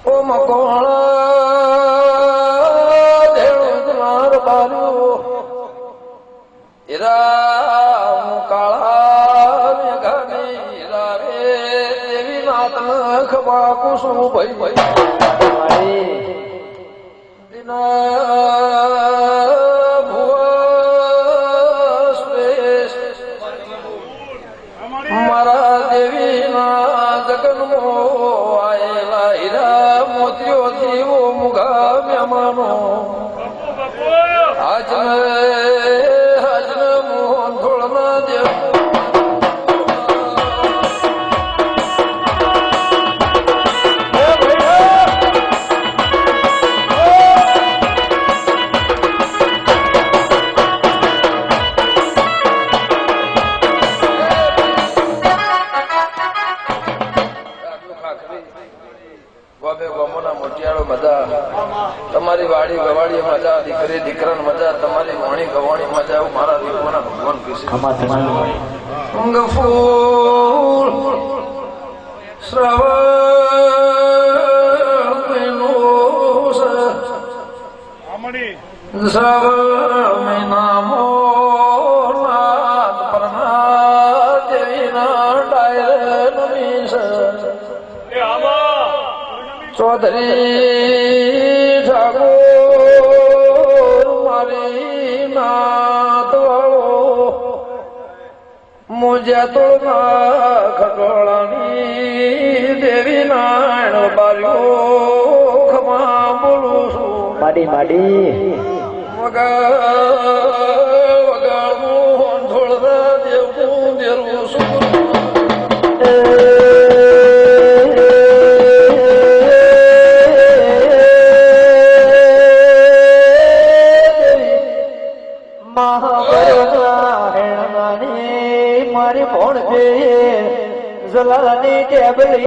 ઓ મકોણા દેવ તમાર બાલુ હીરા કાળા મેઘાની હીરા રે દેવી નાથ ખબા કુસુમ ભાઈ ભાઈ મારા દેવી ના જગન્મો આયેલા હીરા મોતીઓ જીવો મુગા મહેમાનો હાજને મોહન થોડના દેવ તમારી વાડી ગવાડી મજા દીકરી દીકરા મજા તમારી વાણી ગવાણી મજા એવું મારા દીકરાના ભગવાન કૃષ્ણ ફૂલ શ્રાવણ મહિનામો નાથ પરના દેવીના ડાયર નમીશ ચૌધરી ઠાકોર મારી નાથ વાળો મોજા તો ના ખટોળાની દેવી નારાયણ બાર્યો ખમા બોલું છું માડી માડી વગાડ મોહન થોડા દેવું દેરું છું મારી ભોણ છે જલાની ટેબલી